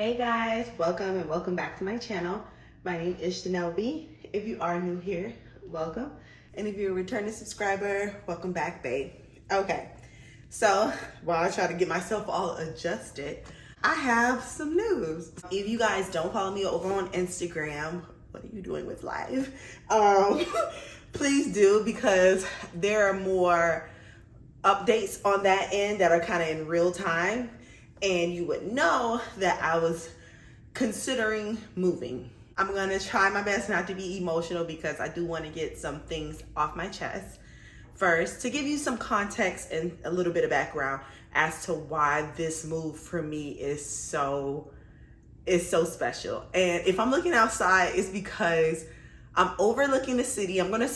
Hey guys, welcome and welcome back to my channel. My name is Shanobi. If you are new here, welcome. And if you're a returning subscriber, welcome back, babe. Okay, so while I try to get myself all adjusted, I have some news. If you guys don't follow me over on Instagram, what are you doing with life? Please do, because there are more updates on that end that are kind of in real time, and you would know that I was considering moving. I'm gonna try my best not to be emotional because I do want to get some things off my chest. First, to give you some context and a little bit of background as to why this move for me is so special. And if I'm looking outside, it's because I'm overlooking the city. I'm gonna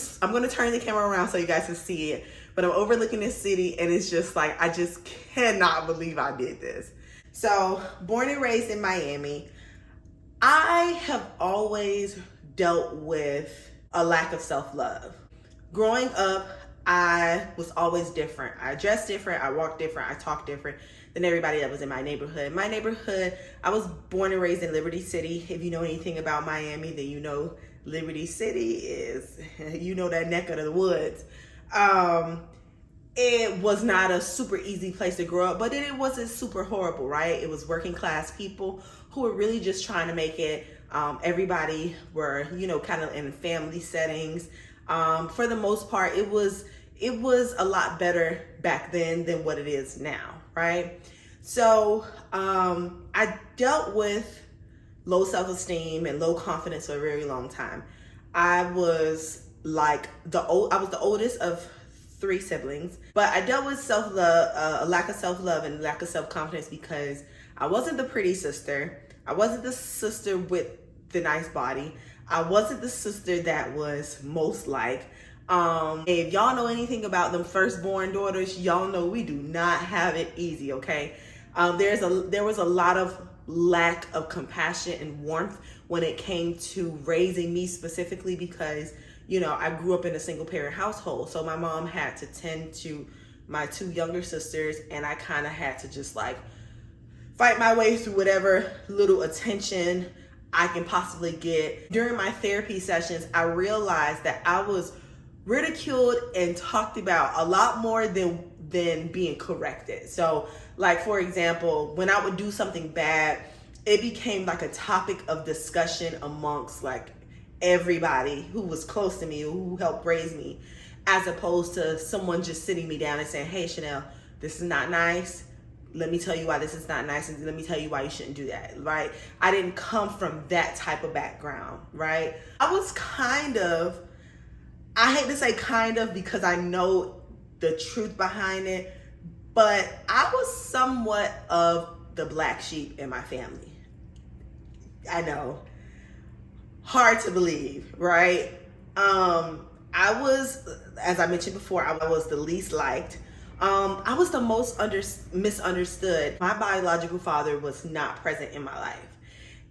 turn the camera around so you guys can see it. But I'm overlooking this city, and it's just like, I just cannot believe I did this. So, born and raised in Miami, I have always dealt with a lack of self-love. Growing up, I was always different. I dressed different, I walked different, I talked different than everybody that was in my neighborhood. My neighborhood, I was born and raised in Liberty City. If you know anything about Miami, then you know Liberty City is, you know, that neck of the woods. It was not a super easy place to grow up, but it wasn't super horrible, right? It was working class people who were really just trying to make it. Everybody were, you know, kind of in family settings. For the most part, it was a lot better back then than what it is now, right? So I dealt with low self-esteem and low confidence for a very long time. I was like I was the oldest of 3 siblings, but I dealt with self-love, a lack of self-love and lack of self-confidence because I wasn't the pretty sister. I wasn't the sister with the nice body. I wasn't the sister that was most liked. If y'all know anything about them firstborn daughters, y'all know we do not have it easy, okay? There was a lot of lack of compassion and warmth when it came to raising me specifically because, you know, I grew up in a single parent household. So my mom had to tend to my 2 younger sisters, and I kind of had to just like fight my way through whatever little attention I can possibly get. During my therapy sessions, I realized that I was ridiculed and talked about a lot more than being corrected. So like, for example, when I would do something bad, it became like a topic of discussion amongst like everybody who was close to me, who helped raise me, as opposed to someone just sitting me down and saying, hey, Chanel, this is not nice. Let me tell you why this is not nice, and let me tell you why you shouldn't do that, right? I didn't come from that type of background, right? I was I hate to say kind of because I know the truth behind it, but I was somewhat of the black sheep in my family. I know, hard to believe, right? I was, as I mentioned before, I was the least liked. I was the most misunderstood. My biological father was not present in my life.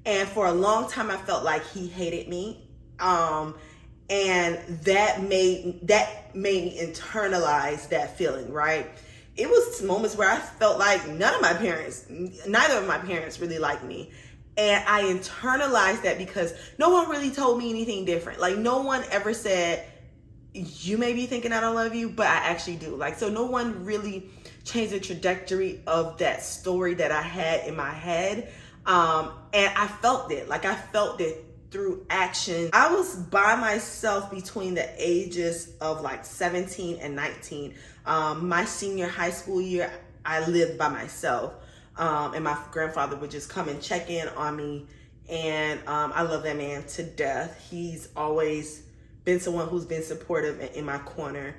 And for a long time, I felt like he hated me. And that made me internalize that feeling, right? It was moments where I felt like neither of my parents really liked me. And I internalized that because no one really told me anything different. Like, no one ever said, you may be thinking I don't love you, but I actually do. Like, so no one really changed the trajectory of that story that I had in my head. And I felt it. Like, I felt it through action. I was by myself between the ages of like 17 and 19. My senior high school year, I lived by myself. And my grandfather would just come and check in on me. And I love that man to death. He's always been someone who's been supportive in my corner.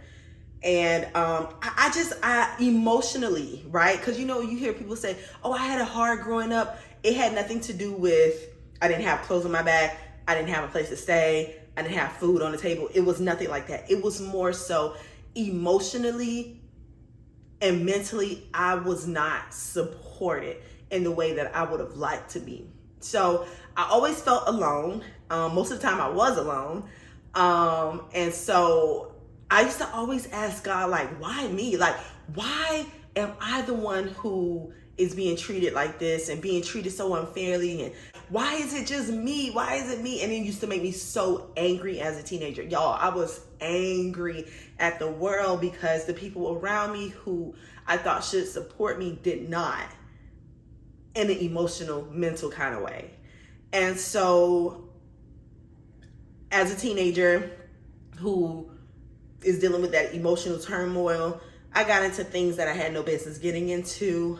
And I emotionally, right? Because, you know, you hear people say, oh, I had it hard growing up. It had nothing to do with, I didn't have clothes on my back. I didn't have a place to stay. I didn't have food on the table. It was nothing like that. It was more so emotionally and mentally, I was not supported in the way that I would have liked to be. So I always felt alone. Most of the time I was alone. And so I used to always ask God, like, why me? Like, why am I the one who is being treated like this and being treated so unfairly, and why is it just me? Why is it me? And it used to make me so angry as a teenager. Y'all, I was angry at the world because the people around me who I thought should support me did not, in an emotional, mental kind of way. And so as a teenager who is dealing with that emotional turmoil, I got into things that I had no business getting into.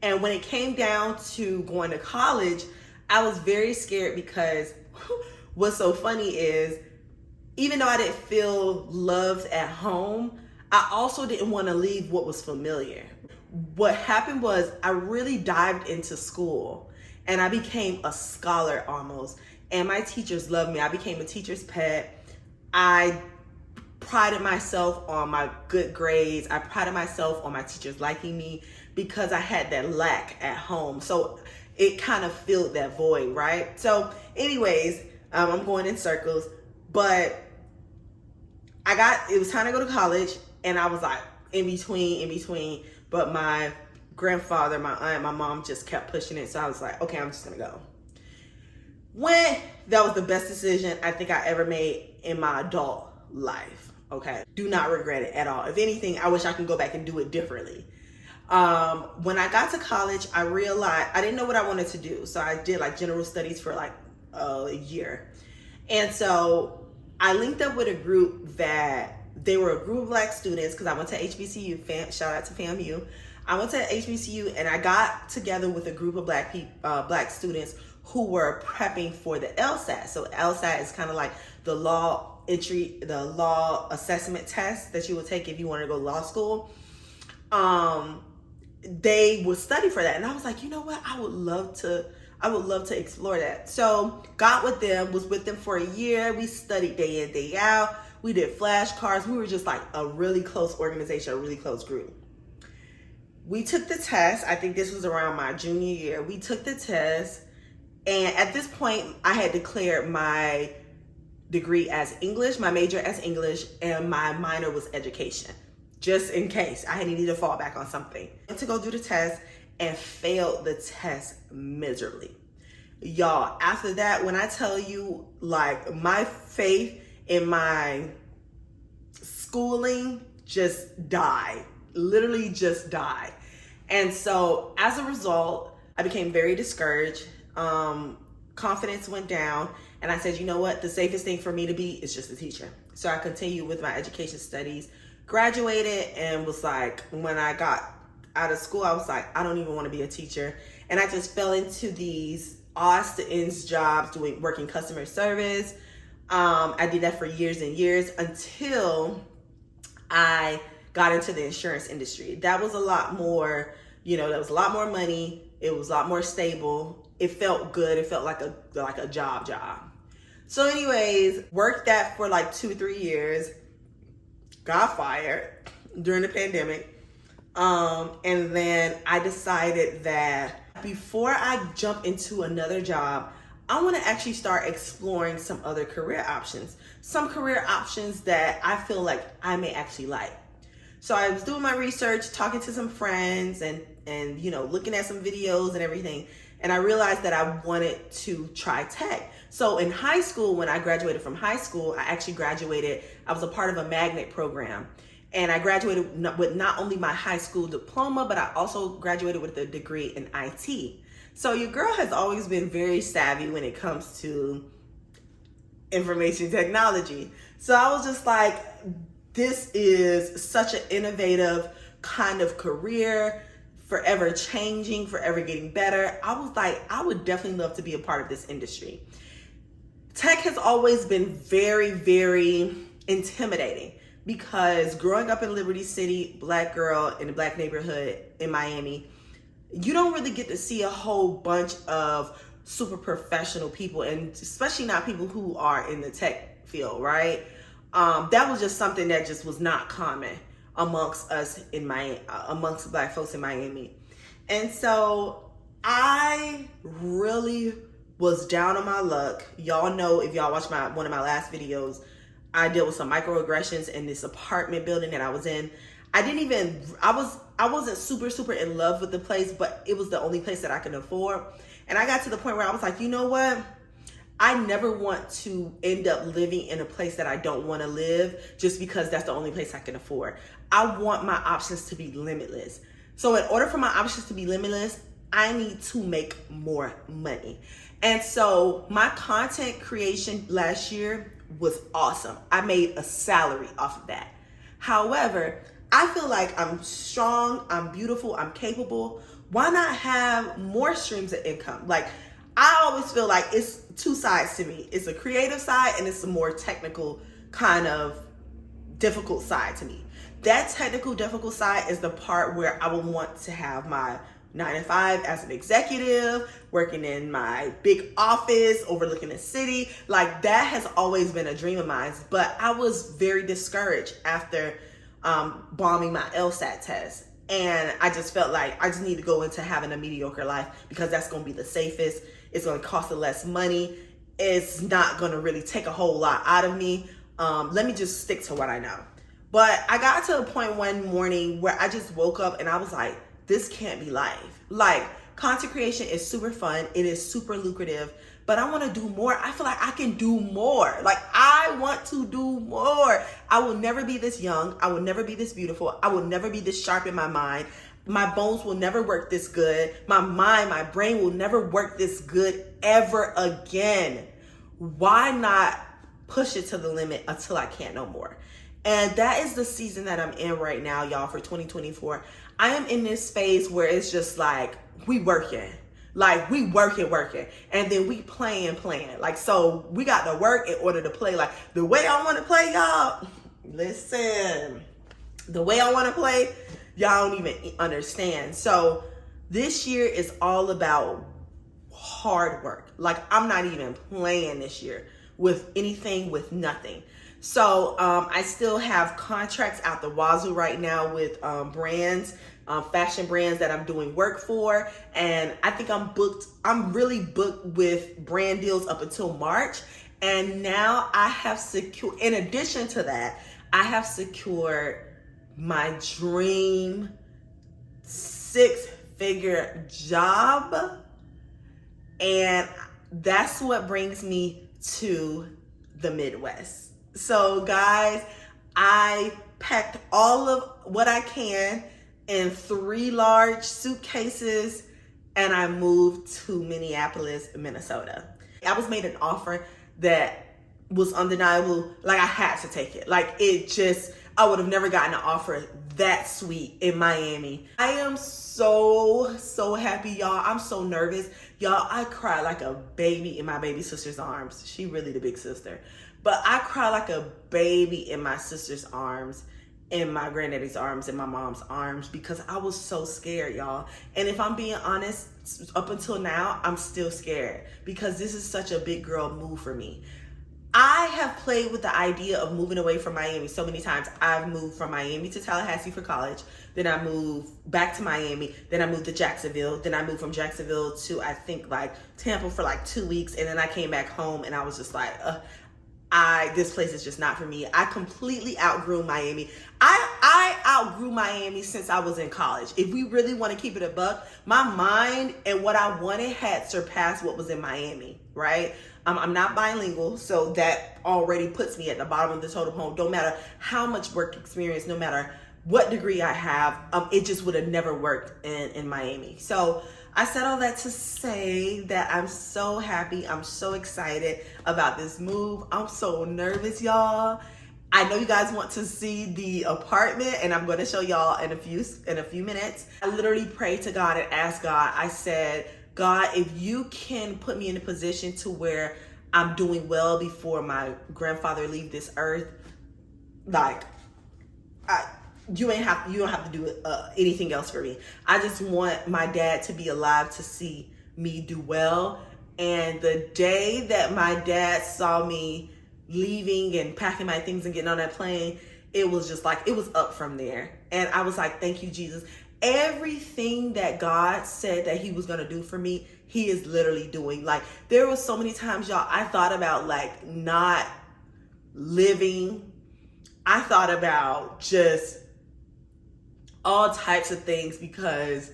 And when it came down to going to college, I was very scared because what's so funny is, even though I didn't feel loved at home, I also didn't want to leave what was familiar. What happened was I really dived into school and I became a scholar almost. And my teachers loved me. I became a teacher's pet. I prided myself on my good grades. I prided myself on my teachers liking me because I had that lack at home. So it kind of filled that void, right? So anyways, I'm going in circles, but it was time to go to college, and I was like in between, but my grandfather, my aunt, my mom just kept pushing it. So I was like, okay, I'm just gonna go. That was the best decision I think I ever made in my adult life. Okay, do not regret it at all. If anything, I wish I could go back and do it differently. When I got to college, I realized I didn't know what I wanted to do. So I did like general studies for like a year. And so I linked up with a group that they were a group of Black students, because I went to HBCU, shout out to FAMU. I went to HBCU and I got together with a group of Black students who were prepping for the LSAT. So LSAT is kind of like the law assessment test that you would take if you wanted to go to law school. They would study for that. And I was like, you know what? I would love to explore that. So got with them, was with them for a year. We studied day in, day out. We did flashcards. We were just like a really close organization, a really close group. We took the test. I think this was around my junior year. We took the test. And at this point, I had declared my degree as English, my major as English, and my minor was education, just in case I needed to fall back on something. I went to go do the test and failed the test miserably. Y'all, after that, when I tell you, like, my faith in my schooling just died, literally just died. And so as a result, I became very discouraged. Confidence went down, and I said, you know what? The safest thing for me to be is just a teacher. So I continued with my education studies, graduated, and was like, when I got out of school, I was like, I don't even want to be a teacher. And I just fell into these odds to ends jobs working customer service. I did that for years and years until I got into the insurance industry. That was a lot more, that was a lot more money. It was a lot more stable. It felt good. It felt like a job. So anyways, worked that for like 2-3 years, got fired during the pandemic. And then I decided that before I jump into another job, I want to actually start exploring some other career options. Some career options that I feel like I may actually like. So I was doing my research, talking to some friends and looking at some videos and everything. And I realized that I wanted to try tech. So in high school, when I graduated from high school, I was a part of a magnet program. And I graduated with not only my high school diploma, but I also graduated with a degree in IT. So your girl has always been very savvy when it comes to information technology. So I was just like, this is such an innovative kind of career, forever changing, forever getting better. I was like, I would definitely love to be a part of this industry. Tech has always been very, very intimidating because growing up in Liberty City, Black girl in a Black neighborhood in Miami, you don't really get to see a whole bunch of super professional people, and especially not people who are in the tech field, right? That was just something that just was not common amongst us amongst Black folks in Miami. And so I really was down on my luck. Y'all know, if y'all watched one of my last videos, I dealt with some microaggressions in this apartment building that I was in. I wasn't super in love with the place, but it was the only place that I could afford. And I got to the point where I was like, you know what? I never want to end up living in a place that I don't want to live just because that's the only place I can afford. I want my options to be limitless. So in order for my options to be limitless, I need to make more money. And so my content creation last year was awesome. I made a salary off of that. However, I feel like I'm strong, I'm beautiful, I'm capable. Why not have more streams of income? Like, I always feel like it's two sides to me. It's a creative side and it's a more technical kind of difficult side to me. That technical difficult side is the part where I would want to have my 9 to 5 as an executive, working in my big office, overlooking the city. Like, that has always been a dream of mine. But I was very discouraged after bombing my LSAT test. And I just felt like I just need to go into having a mediocre life because that's going to be the safest. It's going to cost the less money. It's not going to really take a whole lot out of me. Let me just stick to what I know. But I got to a point one morning where I just woke up and I was like, this can't be life. Like, content creation is super fun. It is super lucrative, but I want to do more. I feel like I can do more. Like, I want to do more. I will never be this young. I will never be this beautiful. I will never be this sharp in my mind. My bones will never work this good. My mind, my brain will never work this good ever again. Why not push it to the limit until I can't no more? And that is the season that I'm in right now, y'all, for 2024. I am in this phase where it's just like, we working. Like, we working. And then we playing. Like, so we got to work in order to play. Like, the way I want to play, y'all, listen, the way I want to play, y'all don't even understand. So this year is all about hard work. Like, I'm not even playing this year with anything, with nothing. So I still have contracts out the wazoo right now with brands, fashion brands that I'm doing work for. And I think I'm really booked with brand deals up until March. And now I have secured, in addition to that, I have secured my dream 6-figure job. And that's what brings me to the Midwest. So guys, I packed all of what I can in 3 large suitcases and I moved to Minneapolis, Minnesota. I was made an offer that was undeniable. Like, I had to take it. Like, I would have never gotten an offer that sweet in Miami. I am so happy, y'all. I'm so nervous. Y'all, I cried like a baby in my baby sister's arms. She really the big sister. But I cried like a baby in my sister's arms, in my granddaddy's arms, in my mom's arms, because I was so scared, y'all. And if I'm being honest, up until now, I'm still scared because this is such a big girl move for me. I have played with the idea of moving away from Miami so many times. I've moved from Miami to Tallahassee for college. Then I moved back to Miami. Then I moved to Jacksonville. Then I moved from Jacksonville to, I think, like Tampa for like 2 weeks. And then I came back home and I was just like, this place is just not for me. I completely outgrew Miami. I outgrew Miami since I was in college. If we really want to keep it a buck, my mind and what I wanted had surpassed what was in Miami, right? I'm not bilingual, so that already puts me at the bottom of the totem pole. Don't matter how much work experience, no matter what degree I have, it just would have never worked in Miami. So I said all that to say that I'm so happy. I'm so excited about this move. I'm so nervous, y'all. I know you guys want to see the apartment, and I'm going to show y'all in a few minutes. I literally prayed to God and asked God. I said, God, if you can put me in a position to where I'm doing well before my grandfather leave this earth, like, you don't have to do anything else for me. I just want my dad to be alive to see me do well. And the day that my dad saw me leaving and packing my things and getting on that plane, it was just like, it was up from there. And I was like, thank you, Jesus. Everything that God said that he was going to do for me, he is literally doing. Like, there was so many times, y'all, I thought about like not living. I thought about just all types of things, because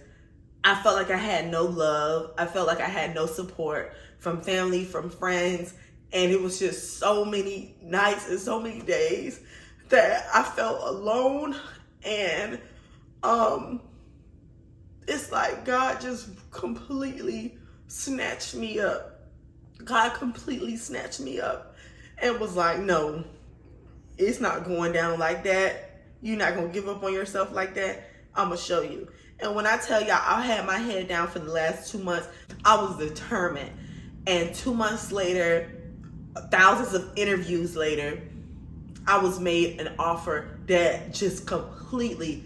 I felt like I had no love. I felt like I had no support from family, from friends. And it was just so many nights and so many days that I felt alone. And it's like God just completely snatched me up. God completely snatched me up and was like, no, it's not going down like that. You're not going to give up on yourself like that. I'm going to show you. And when I tell y'all, I had my head down for the last 2 months. I was determined. And 2 months later, thousands of interviews later, I was made an offer that just completely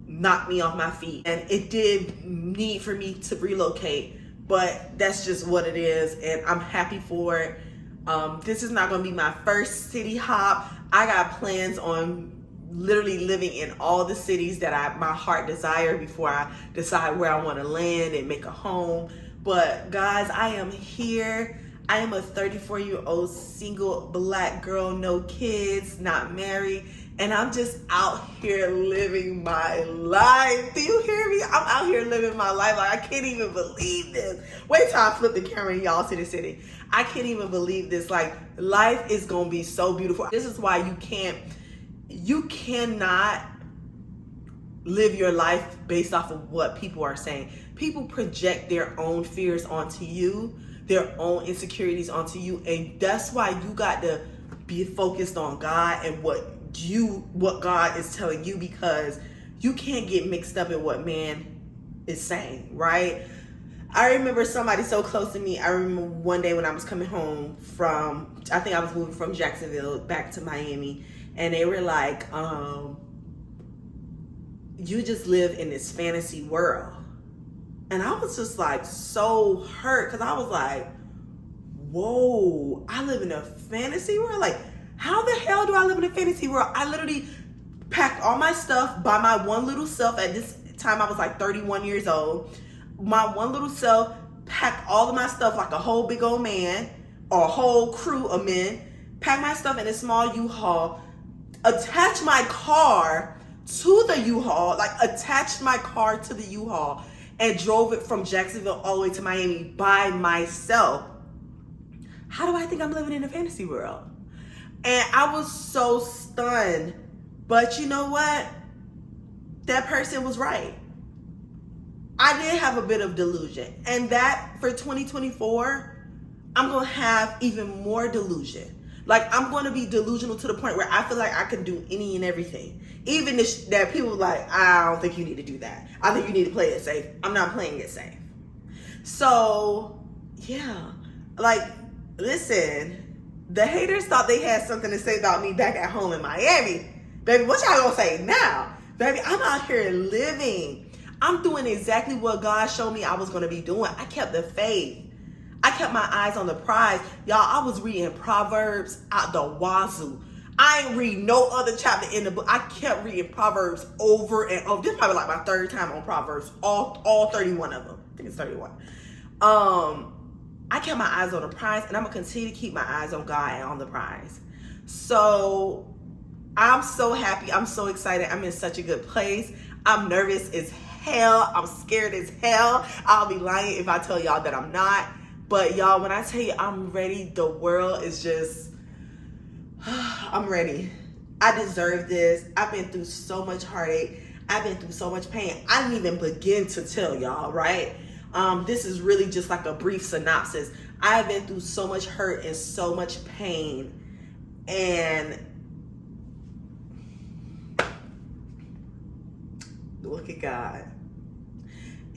knocked me off my feet. And it did need for me to relocate, but that's just what it is. And I'm happy for it. This is not going to be my first city hop. I got plans on literally living in all the cities that my heart desire before I decide where I want to land and make a home. But guys, I am here. I am a 34-year-old single Black girl, no kids, not married, and I'm just out here living my life. Do you hear me? I'm out here living my life. Like, I can't even believe this. Wait till I flip the camera and y'all see the city. I can't even believe this. Like, life is gonna be so beautiful. This is why you cannot live your life based off of what people are saying. People project their own fears onto you, their own insecurities onto you, and that's why you got to be focused on God and what God is telling you, because you can't get mixed up in what man is saying, right? I remember somebody so close to me. I remember one day when I was coming home from, I think I was moving from Jacksonville back to Miami, and they were like, you just live in this fantasy world. And I was just like so hurt, because I was like, whoa, I live in a fantasy world? Like, how the hell do I live in a fantasy world? I literally packed all my stuff by my one little self. At this time, I was like 31 years old. My one little self packed all of my stuff like a whole big old man, or a whole crew of men, packed my stuff in a small U-Haul, attached my car to the U-Haul, like attached my car to the U-Haul, and drove it from Jacksonville all the way to Miami by myself. How do I think I'm living in a fantasy world? And I was so stunned. But you know what? That person was right. I did have a bit of delusion. And that for 2024, I'm going to have even more delusion. Like, I'm going to be delusional to the point where I feel like I can do any and everything. Even that people like, I don't think you need to do that. I think you need to play it safe. I'm not playing it safe. So, yeah. Like, listen, the haters thought they had something to say about me back at home in Miami. Baby, what y'all gonna say now? Baby, I'm out here living. I'm doing exactly what God showed me I was gonna be doing. I kept the faith. I kept my eyes on the prize. Y'all, I was reading Proverbs out the wazoo. I ain't read no other chapter in the book. I kept reading Proverbs over and over. This is probably like my third time on Proverbs. All 31 of them. I think it's 31. I kept my eyes on the prize, and I'm gonna continue to keep my eyes on God and on the prize. So I'm so happy. I'm so excited. I'm in such a good place. I'm nervous as hell. I'm scared as hell. I'll be lying if I tell y'all that I'm not. But y'all, when I tell you I'm ready, the world is just, I'm ready. I deserve this. I've been through so much heartache. I've been through so much pain. I didn't even begin to tell y'all, right? This is really just like a brief synopsis. I've been through so much hurt and so much pain. And look at God.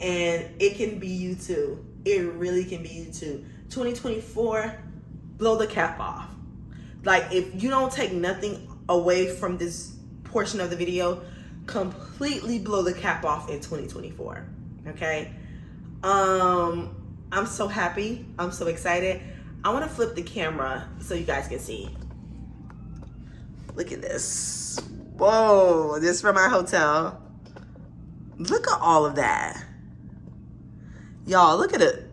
And it can be you too. It really can be you too. 2024, blow the cap off. Like, if you don't take nothing away from this portion of the video, completely blow the cap off in 2024. Okay? I'm so happy. I'm so excited. I want to flip the camera so you guys can see. Look at this. Whoa, this is from our hotel. Look at all of that. Y'all, look at it.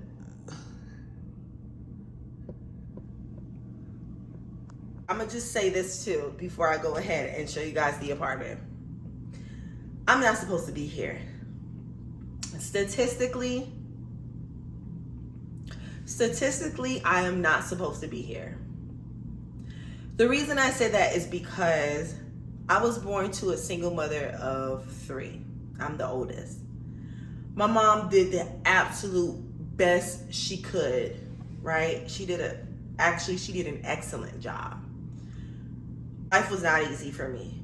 I'm gonna just say this too before I go ahead and show you guys the apartment. I'm not supposed to be here. Statistically, I am not supposed to be here. The reason I say that is because I was born to a single mother of 3. I'm the oldest. My mom did the absolute best she could, right? She did an excellent job. Life was not easy for me.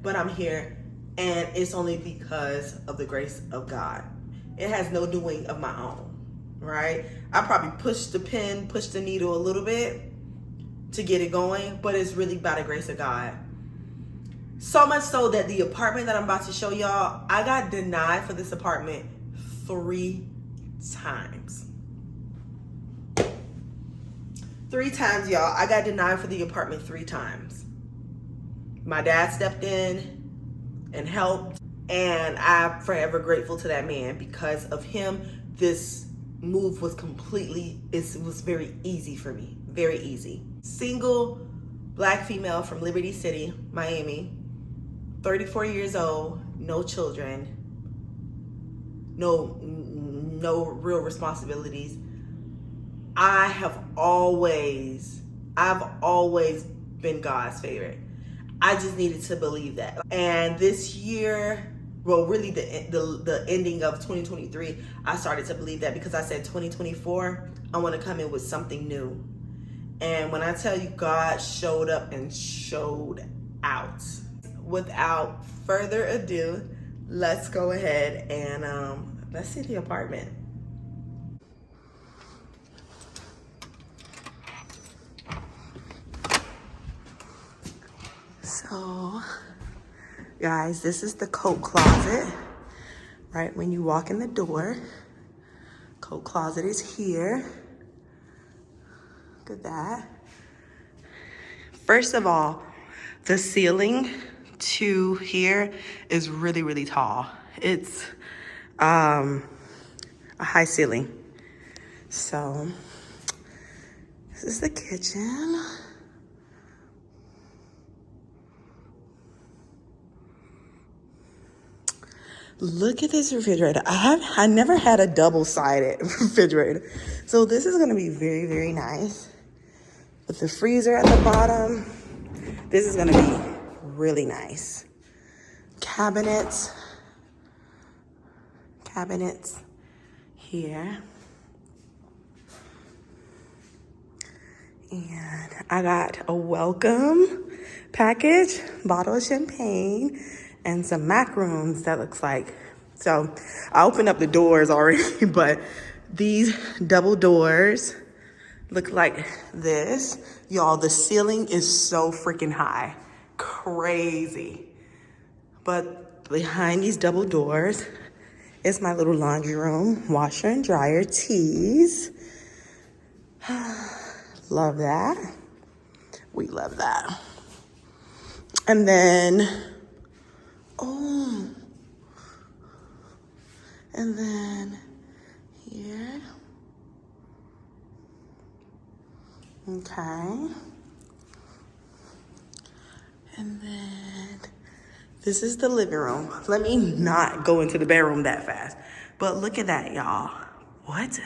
But I'm here, and it's only because of the grace of God. It has no doing of my own, right? I probably pushed the needle a little bit to get it going, but it's really by the grace of God. So much so that the apartment that I'm about to show y'all, I got denied for this apartment 3 times. 3 times, y'all. I got denied for the apartment 3 times. My dad stepped in and helped, and I'm forever grateful to that man. Because of him, this move was it was very easy for me. Very easy. Single black female from Liberty City, Miami, 34 years old, no children, no real responsibilities. I've always been God's favorite. I just needed to believe that. And this year, well, really the ending of 2023, I started to believe that, because I said 2024, I want to come in with something new. And when I tell you God showed up and showed out. Without further ado, let's go ahead and let's see the apartment. So, guys, this is the coat closet. Right when you walk in the door, coat closet is here. Look at that. First of all, the ceiling to here is really, really tall. It's a high ceiling. So this is the kitchen. Look at this refrigerator. I never had a double-sided refrigerator. So this is gonna be very, very nice. With the freezer at the bottom, this is gonna be really nice. Cabinets here. And I got a welcome package, bottle of champagne, and some macaroons that looks like. So I opened up the doors already, but these double doors look like this. Y'all, the ceiling is so freaking high. Crazy. But behind these double doors is my little laundry room, washer and dryer, teas. Love that. We love that. And then, and then here. Okay. And then this is the living room. Let me not go into the bedroom that fast. But look at that, y'all. What?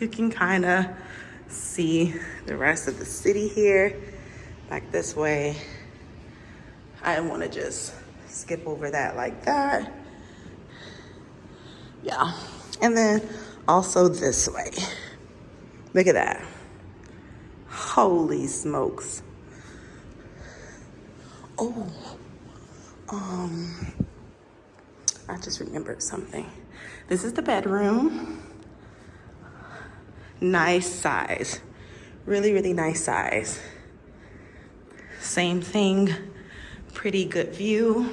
You can kind of see the rest of the city here, back this way. I didn't want to just skip over that like that. Yeah. And then also this way. Look at that. Holy smokes. I just remembered something. This is the bedroom. Nice size. Really, really nice size. Same thing. Pretty good view.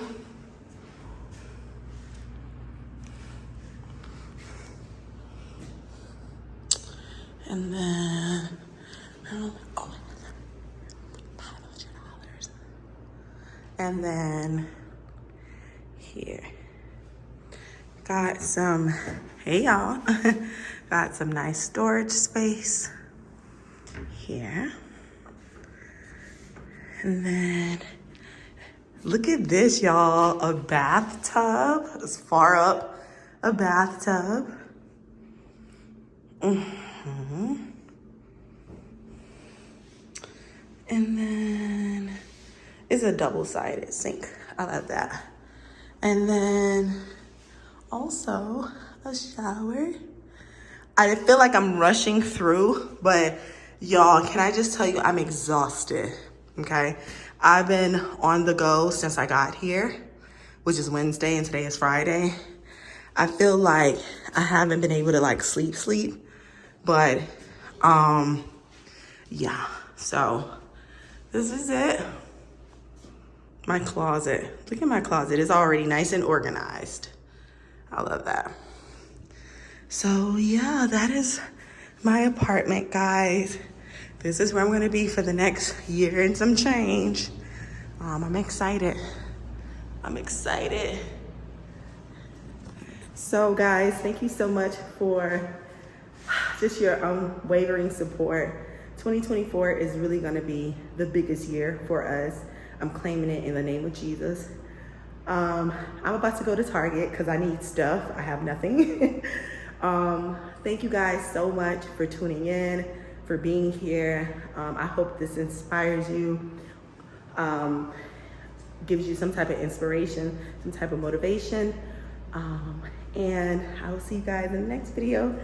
And then, $500. And then here, got some, hey y'all, got some nice storage space here. And then look at this, y'all, a bathtub. It's far up, a bathtub. And then it's a double-sided sink. I love that. And then also a shower. I feel like I'm rushing through, but y'all, can I just tell you, I'm exhausted, okay? I've been on the go since I got here, which is Wednesday, and today is Friday. I feel like I haven't been able to like sleep, but yeah, so this is it. My closet. Look at my closet. It's already nice and organized. I love that. So yeah, that is my apartment, guys. This is where I'm gonna be for the next year and some change. I'm excited. I'm excited. So guys, thank you so much for just your unwavering support. 2024 is really gonna be the biggest year for us. I'm claiming it in the name of Jesus. I'm about to go to Target because I need stuff. I have nothing. Thank you guys so much for tuning in, for being here. I hope this inspires you, gives you some type of inspiration, some type of motivation. And I will see you guys in the next video.